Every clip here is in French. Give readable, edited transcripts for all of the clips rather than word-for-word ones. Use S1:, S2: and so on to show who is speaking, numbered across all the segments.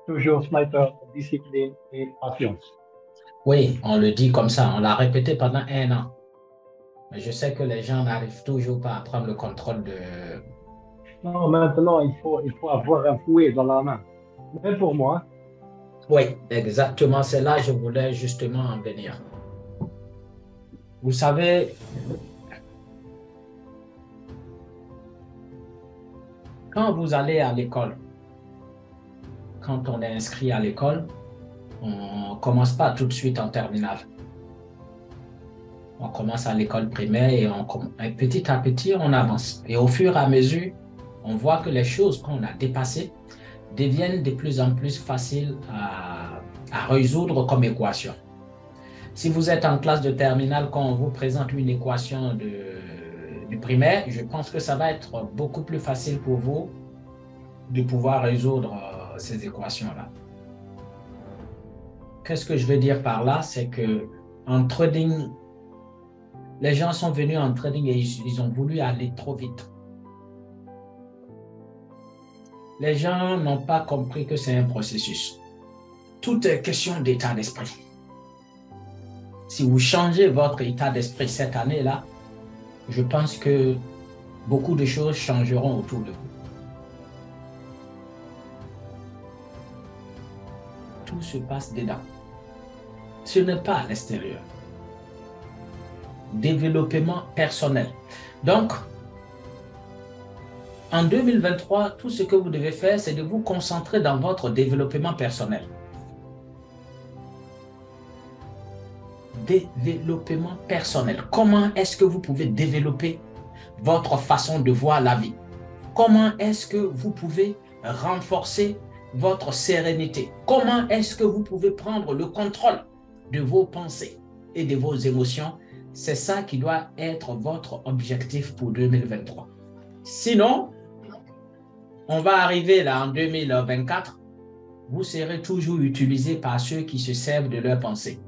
S1: toujours sniper, discipline et patience.
S2: Oui, on le dit comme ça. On l'a répété pendant 1 an. Mais je sais que les gens n'arrivent toujours pas à prendre le contrôle de...
S1: Non, maintenant, il faut avoir un fouet dans la main. Même pour moi,
S2: Oui, exactement. C'est là que je voulais justement en venir. Vous savez, quand vous allez à l'école, quand on est inscrit à l'école, on ne commence pas tout de suite en terminale. On commence à l'école primaire et petit à petit, on avance. Et au fur et à mesure, on voit que les choses qu'on a dépassées deviennent de plus en plus faciles à résoudre comme équation. Si vous êtes en classe de terminale, quand on vous présente une équation du primaire, je pense que ça va être beaucoup plus facile pour vous de pouvoir résoudre ces équations-là. Qu'est-ce que je veux dire par là? C'est que en trading, les gens sont venus en trading et ils ont voulu aller trop vite. Les gens n'ont pas compris que c'est un processus. Tout est question d'état d'esprit. Si vous changez votre état d'esprit cette année-là, je pense que beaucoup de choses changeront autour de vous. Tout se passe dedans. Ce n'est pas à l'extérieur. Développement personnel. Donc, en 2023, tout ce que vous devez faire, c'est de vous concentrer dans votre développement personnel. Développement personnel. Comment est-ce que vous pouvez développer votre façon de voir la vie? Comment est-ce que vous pouvez renforcer votre sérénité? Comment est-ce que vous pouvez prendre le contrôle de vos pensées et de vos émotions? C'est ça qui doit être votre objectif pour 2023. Sinon, on va arriver là en 2024, vous serez toujours utilisé par ceux qui se servent de leurs pensées.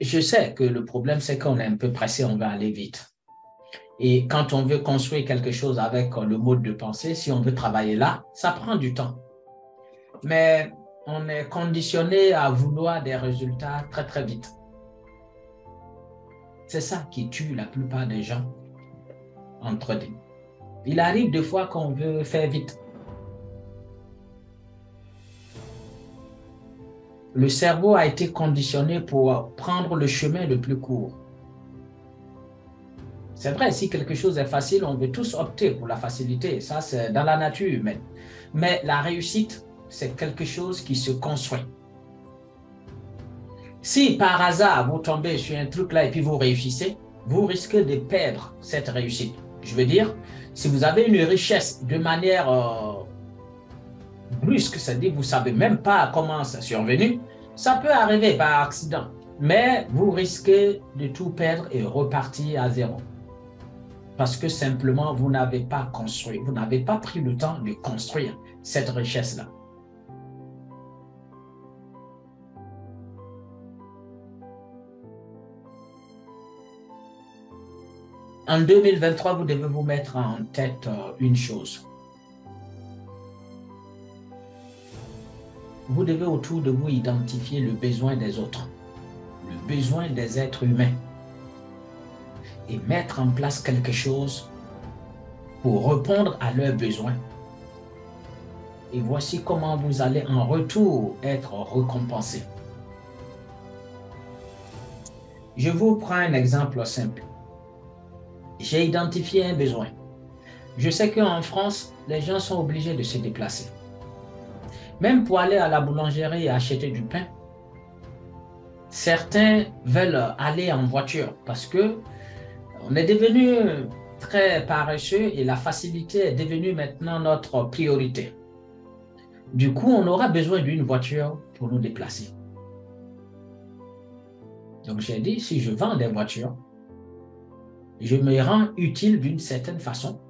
S2: Je sais que le problème, c'est qu'on est un peu pressé, on va aller vite. Et quand on veut construire quelque chose avec le mode de pensée, si on veut travailler là, ça prend du temps. Mais on est conditionné à vouloir des résultats très, très vite. C'est ça qui tue la plupart des gens en trading. Il arrive des fois qu'on veut faire vite. Le cerveau a été conditionné pour prendre le chemin le plus court. C'est vrai, si quelque chose est facile, on veut tous opter pour la facilité. Ça, c'est dans la nature humaine. Mais la réussite, c'est quelque chose qui se construit. Si par hasard, vous tombez sur un truc là et puis vous réussissez, vous risquez de perdre cette réussite. Je veux dire, si vous avez une richesse de manière brusque, c'est-à-dire que vous ne savez même pas comment ça survenu, ça peut arriver par accident. Mais vous risquez de tout perdre et repartir à zéro. Parce que simplement, vous n'avez pas construit, vous n'avez pas pris le temps de construire cette richesse-là. En 2023, vous devez vous mettre en tête une chose. Vous devez autour de vous identifier le besoin des autres, le besoin des êtres humains et mettre en place quelque chose pour répondre à leurs besoins. Et voici comment vous allez en retour être récompensé. Je vous prends un exemple simple. J'ai identifié un besoin. Je sais qu'en France, les gens sont obligés de se déplacer. Même pour aller à la boulangerie et acheter du pain, certains veulent aller en voiture parce que on est devenu très paresseux et la facilité est devenue maintenant notre priorité. Du coup, on aura besoin d'une voiture pour nous déplacer. Donc, j'ai dit, si je vends des voitures, je me rends utile d'une certaine façon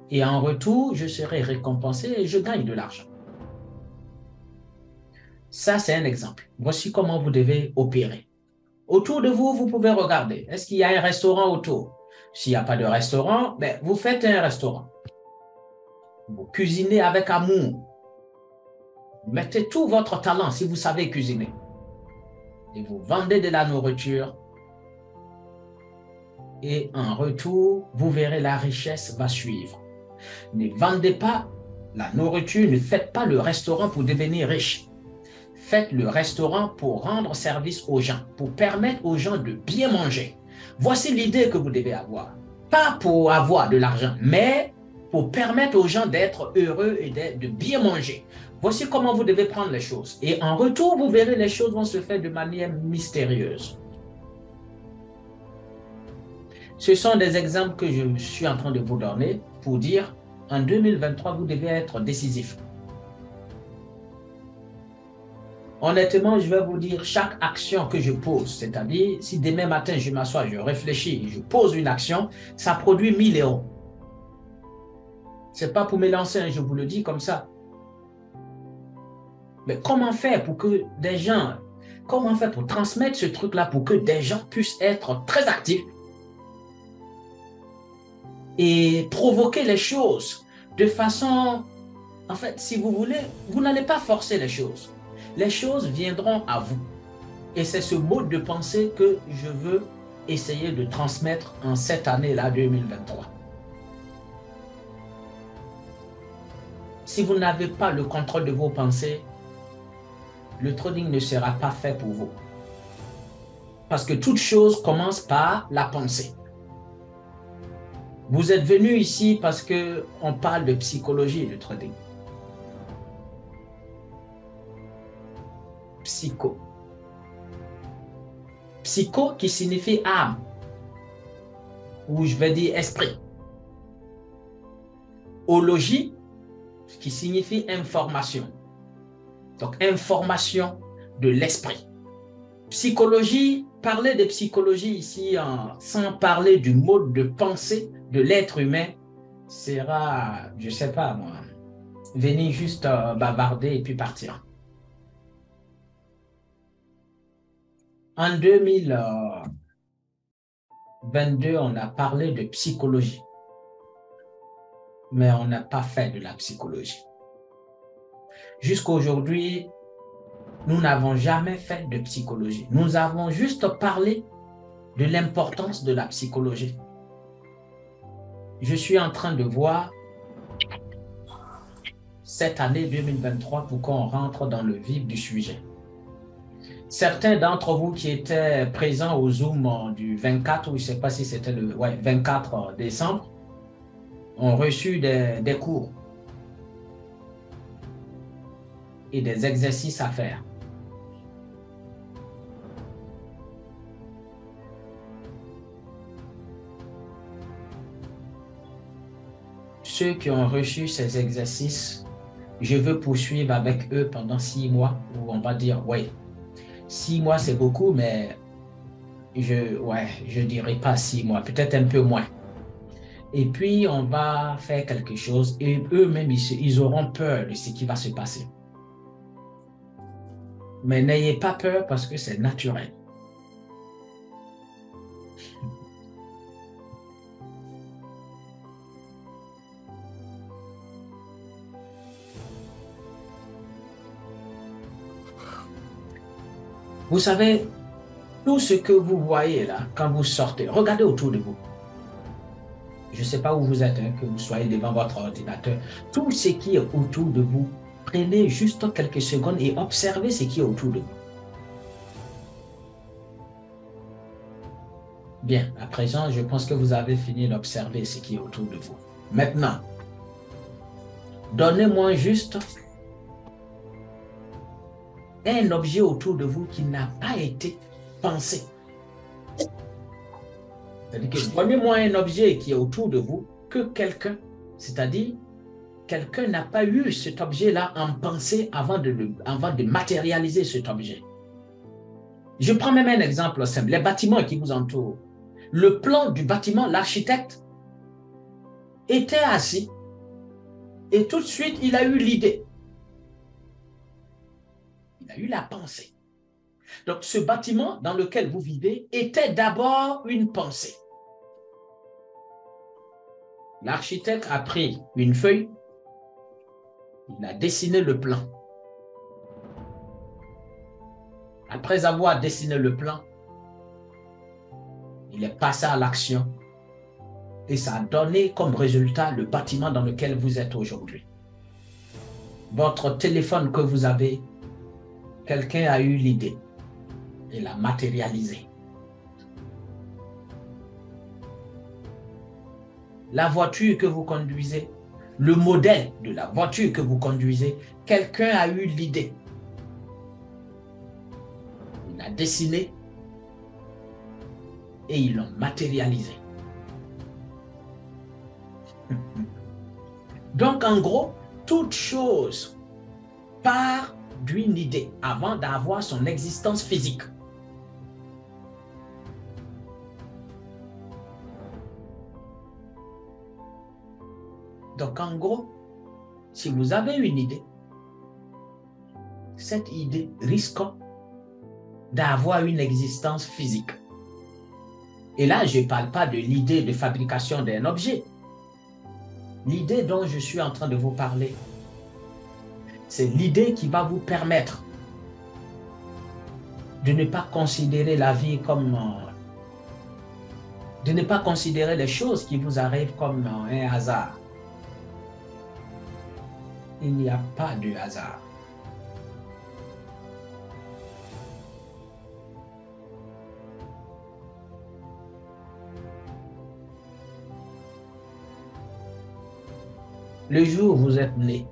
S2: et en retour, je serai récompensé et je gagne de l'argent. Ça, c'est un exemple. Voici comment vous devez opérer. Autour de vous, vous pouvez regarder. Est-ce qu'il y a un restaurant autour? S'il n'y a pas de restaurant, ben, vous faites un restaurant. Vous cuisinez avec amour. Vous mettez tout votre talent si vous savez cuisiner. Et vous vendez de la nourriture. Et en retour, vous verrez la richesse va suivre. Ne vendez pas la nourriture, ne faites pas le restaurant pour devenir riche. Faites le restaurant pour rendre service aux gens, pour permettre aux gens de bien manger. Voici l'idée que vous devez avoir. Pas pour avoir de l'argent, mais pour permettre aux gens d'être heureux et de bien manger. Voici comment vous devez prendre les choses. Et en retour, vous verrez, les choses vont se faire de manière mystérieuse. Ce sont des exemples que je suis en train de vous donner pour dire, en 2023, vous devez être décisif. Honnêtement, je vais vous dire, chaque action que je pose, c'est-à-dire, si demain matin, je m'assois, je réfléchis, je pose une action, ça produit 1000 euros. Ce n'est pas pour me lancer, je vous le dis comme ça. Mais comment faire pour que des gens, comment faire pour transmettre ce truc-là pour que des gens puissent être très actifs et provoquer les choses de façon, en fait, si vous voulez, vous n'allez pas forcer les choses. Les choses viendront à vous. Et c'est ce mode de pensée que je veux essayer de transmettre en cette année-là 2023. Si vous n'avez pas le contrôle de vos pensées, le trading ne sera pas fait pour vous. Parce que toute chose commence par la pensée. Vous êtes venu ici parce qu'on parle de psychologie de trading. Psycho. Psycho qui signifie âme, ou je vais dire esprit. Ologie qui signifie information. Donc, information de l'esprit. Psychologie, parler de psychologie ici sans parler du mode de pensée de l'être humain sera, je ne sais pas moi, venir juste bavarder et puis partir. En 2022, on a parlé de psychologie, mais on n'a pas fait de la psychologie. Jusqu'à aujourd'hui, nous n'avons jamais fait de psychologie. Nous avons juste parlé de l'importance de la psychologie. Je suis en train de voir cette année 2023 pour qu'on rentre dans le vif du sujet. Certains d'entre vous qui étaient présents au Zoom du 24, ou je ne sais pas si c'était le 24 décembre, ont reçu des cours et des exercices à faire. Ceux qui ont reçu ces exercices, je veux poursuivre avec eux pendant 6 mois, où on va dire, oui, 6 mois c'est beaucoup, mais je dirais pas 6 mois, peut-être un peu moins. Et puis, on va faire quelque chose et eux-mêmes, ils auront peur de ce qui va se passer. Mais n'ayez pas peur parce que c'est naturel. Vous savez, tout ce que vous voyez là, quand vous sortez, regardez autour de vous. Je ne sais pas où vous êtes, que vous soyez devant votre ordinateur. Tout ce qui est autour de vous, prenez juste quelques secondes et observez ce qui est autour de vous. Bien, à présent, je pense que vous avez fini d'observer ce qui est autour de vous. Maintenant, donnez-moi juste un objet autour de vous qui n'a pas été pensé. C'est-à-dire que donnez-moi un objet qui est autour de vous que quelqu'un, c'est-à-dire quelqu'un n'a pas eu cet objet-là en pensée avant de matérialiser cet objet. Je prends même un exemple simple, les bâtiments qui vous entourent. Le plan du bâtiment, l'architecte était assis et tout de suite, il a eu l'idée. Il a eu la pensée. Donc, ce bâtiment dans lequel vous vivez était d'abord une pensée. L'architecte a pris une feuille, il a dessiné le plan. Après avoir dessiné le plan, il est passé à l'action et ça a donné comme résultat le bâtiment dans lequel vous êtes aujourd'hui. Votre téléphone que vous avez, quelqu'un a eu l'idée et l'a matérialisé. La voiture que vous conduisez, le modèle de la voiture que vous conduisez, quelqu'un a eu l'idée. Il l'a dessiné et ils l'ont matérialisé. Donc, en gros, toute chose part d'une idée avant d'avoir son existence physique. Donc, en gros, si vous avez une idée, cette idée risque d'avoir une existence physique. Et là, je ne parle pas de l'idée de fabrication d'un objet. L'idée dont je suis en train de vous parler, c'est l'idée qui va vous permettre de ne pas considérer la vie comme... de ne pas considérer les choses qui vous arrivent comme un hasard. Il n'y a pas de hasard. Le jour où vous êtes né,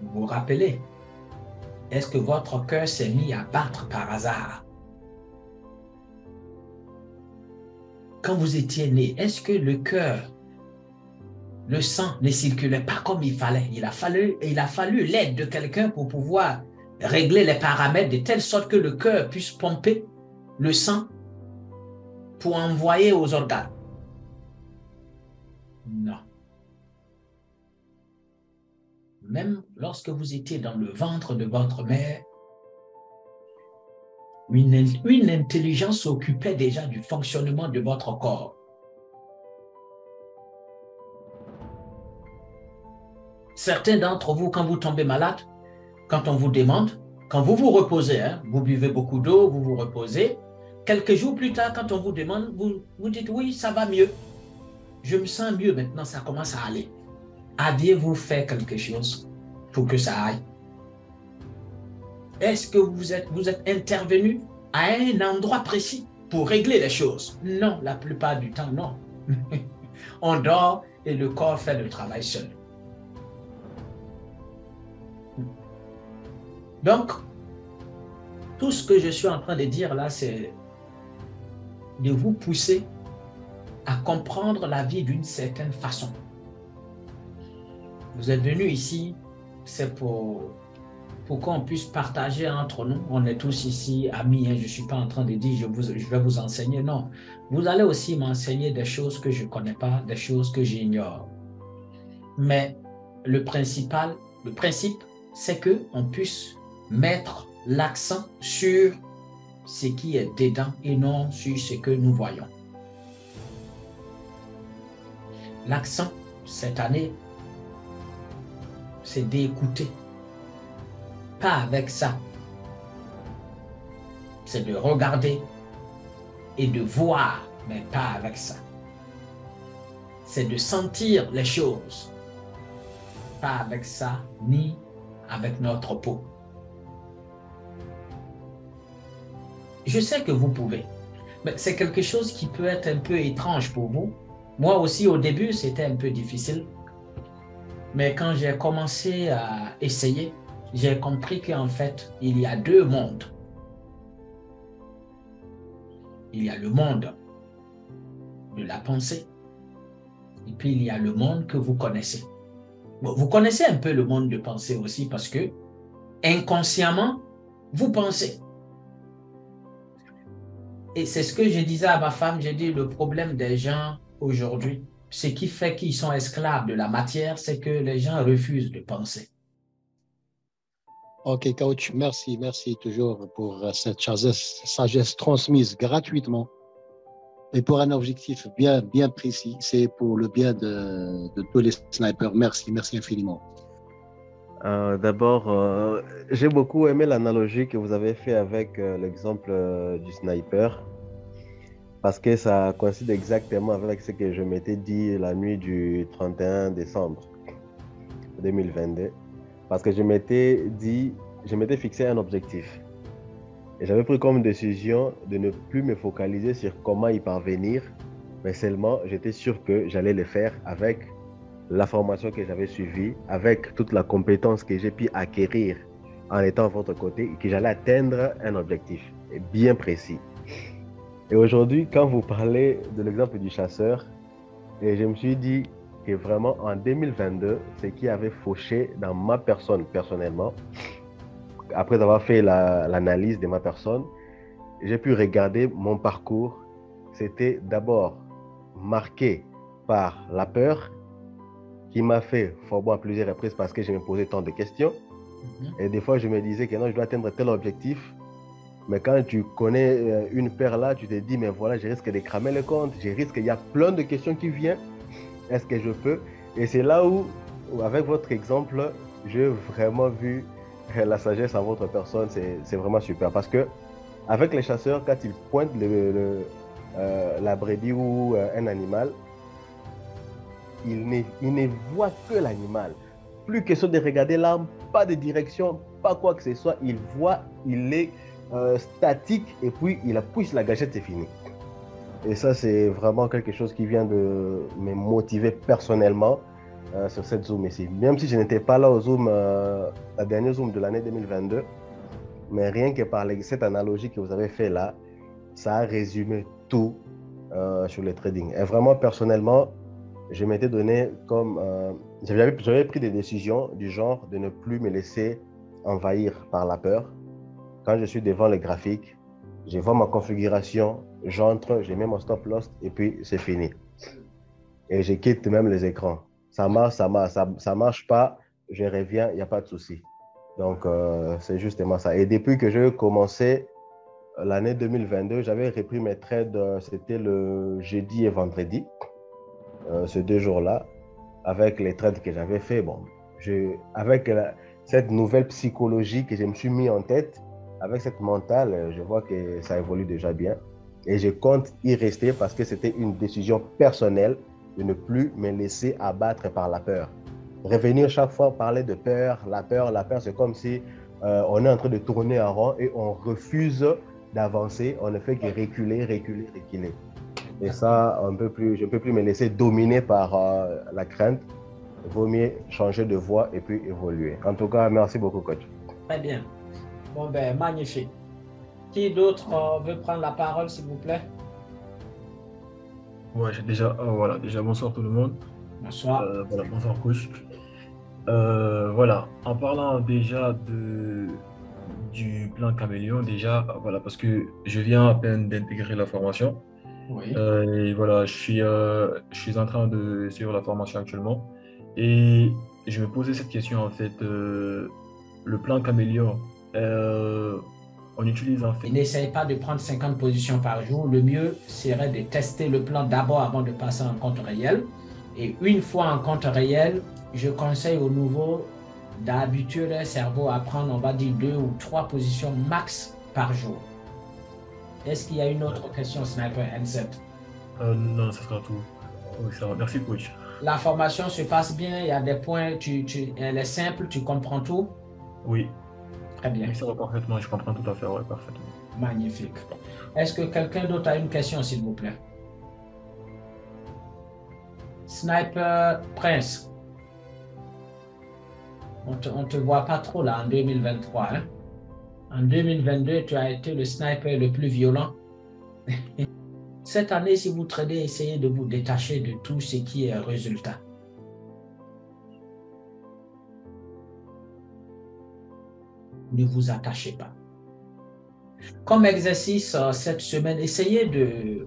S2: vous vous rappelez, est-ce que votre cœur s'est mis à battre par hasard? Quand vous étiez né, est-ce que le cœur, le sang ne circulait pas comme il fallait? Il a fallu l'aide de quelqu'un pour pouvoir régler les paramètres de telle sorte que le cœur puisse pomper le sang pour envoyer aux organes. Non. Même lorsque vous étiez dans le ventre de votre mère, une intelligence s'occupait déjà du fonctionnement de votre corps. Certains d'entre vous, quand vous tombez malade, quand on vous demande, quand vous vous reposez, vous buvez beaucoup d'eau, vous vous reposez, quelques jours plus tard, quand on vous demande, vous dites oui, ça va mieux. Je me sens mieux maintenant, ça commence à aller. Aviez-vous fait quelque chose pour que ça aille? Est-ce que vous êtes intervenu à un endroit précis pour régler les choses? Non, la plupart du temps, non. On dort et le corps fait le travail seul. Donc, tout ce que je suis en train de dire là, c'est de vous pousser à comprendre la vie d'une certaine façon. Vous êtes venus ici, c'est pour qu'on puisse partager entre nous. On est tous ici amis, je ne suis pas en train de dire je vais vous enseigner, non. Vous allez aussi m'enseigner des choses que je ne connais pas, des choses que j'ignore. Mais le principe, c'est qu'on puisse mettre l'accent sur ce qui est dedans et non sur ce que nous voyons. L'accent, cette année, c'est d'écouter. Pas avec ça. C'est de regarder et de voir, mais pas avec ça. C'est de sentir les choses. Pas avec ça, ni avec notre peau. Je sais que vous pouvez, mais c'est quelque chose qui peut être un peu étrange pour vous. Moi aussi, au début, c'était un peu difficile. Mais quand j'ai commencé à essayer, j'ai compris qu'en fait, il y a deux mondes. Il y a le monde de la pensée et puis il y a le monde que vous connaissez. Bon, vous connaissez un peu le monde de pensée aussi parce que inconsciemment, vous pensez. Et c'est ce que je disais à ma femme, j'ai dit le problème des gens aujourd'hui, ce qui fait qu'ils sont esclaves de la matière, c'est que les gens refusent de penser.
S3: Ok, coach, merci, merci toujours pour cette sagesse transmise gratuitement et pour un objectif bien, bien précis. C'est pour le bien de tous les snipers. Merci, merci infiniment.
S4: D'abord, j'ai beaucoup aimé l'analogie que vous avez fait avec l'exemple du sniper, parce que ça coïncide exactement avec ce que je m'étais dit la nuit du 31 décembre 2022, parce que je m'étais fixé un objectif. Et j'avais pris comme décision de ne plus me focaliser sur comment y parvenir, mais seulement j'étais sûr que j'allais le faire avec la formation que j'avais suivie, avec toute la compétence que j'ai pu acquérir en étant à votre côté, et que j'allais atteindre un objectif bien précis. Et aujourd'hui, quand vous parlez de l'exemple du chasseur, et je me suis dit que vraiment en 2022, ce qui avait fauché dans ma personne personnellement, après avoir fait l'analyse de ma personne, j'ai pu regarder mon parcours. C'était d'abord marqué par la peur qui m'a fait fort bon à plusieurs reprises parce que je me posais tant de questions. Et des fois, je me disais que non, je dois atteindre tel objectif. Mais quand tu connais une paire là, tu te dis, mais voilà, je risque de cramer le compte. Je risque, il y a plein de questions qui viennent. Est-ce que je peux? Et c'est là où, avec votre exemple, j'ai vraiment vu la sagesse en votre personne. C'est vraiment super. Parce que avec les chasseurs, quand ils pointent la brebis ou un animal, ils ne voient que l'animal. Plus question de regarder l'arme, pas de direction, pas quoi que ce soit. Il voit, il est statique et puis il pousse la gâchette, c'est fini. Et ça, c'est vraiment quelque chose qui vient de me motiver personnellement sur cette Zoom ici. Même si je n'étais pas là au Zoom, la dernière Zoom de l'année 2022, mais rien que par cette analogie que vous avez fait là, ça a résumé tout sur le trading. Et vraiment, personnellement, je m'étais donné comme... j'avais pris des décisions du genre de ne plus me laisser envahir par la peur. Quand je suis devant le graphique, je vois ma configuration, j'entre, je mets mon stop loss et puis c'est fini. Et je quitte même les écrans. Ça marche, ça marche pas, je reviens, il n'y a pas de souci. Donc, c'est justement ça. Et depuis que j'ai commencé l'année 2022, j'avais repris mes trades, c'était le jeudi et vendredi, ces 2 jours-là, avec les trades que j'avais fait. Bon, avec cette nouvelle psychologie que je me suis mis en tête, avec cette mentale, je vois que ça évolue déjà bien. Et je compte y rester parce que c'était une décision personnelle de ne plus me laisser abattre par la peur. Revenir chaque fois parler de peur, la peur, c'est comme si on est en train de tourner en rond et on refuse d'avancer, on ne fait que reculer, reculer, reculer. Et ça, je ne peux plus me laisser dominer par la crainte. Il vaut mieux changer de voie et puis évoluer. En tout cas, merci beaucoup, coach.
S2: Très bien. Bon, ben, magnifique. Qui d'autre veut prendre la parole, s'il vous plaît?
S5: Ouais, voilà, déjà bonsoir tout le monde.
S2: Bonsoir.
S5: Voilà, bonsoir coach. Voilà, en parlant déjà du plan caméléon, déjà, voilà, parce que je viens à peine d'intégrer la formation.
S2: Oui.
S5: Et voilà, je suis en train de suivre la formation actuellement. Et je me posais cette question en fait, le plan caméléon, on utilise en fait.
S2: Et n'essaye pas de prendre 50 positions par jour. Le mieux serait de tester le plan d'abord avant de passer en compte réel. Et une fois en compte réel, je conseille aux nouveaux d'habituer leur cerveau à prendre, on va dire, 2 ou 3 positions max par jour. Est-ce qu'il y a une autre question, Sniper N7?
S5: Non, ça sera tout. Oui, ça va. Merci, coach.
S2: La formation se passe bien, il y a des points, elle est simple, tu comprends tout?
S5: Oui.
S2: Très bien.
S5: Oui, ça va parfaitement, je comprends tout à fait, ouais, parfaitement.
S2: Magnifique. Est-ce que quelqu'un d'autre a une question, s'il vous plaît? Sniper Prince. On te voit pas trop là en 2023. Hein? En 2022, tu as été le sniper le plus violent. Cette année, si vous tradez, essayez de vous détacher de tout ce qui est résultat. Ne vous attachez pas. Comme exercice cette semaine, essayez de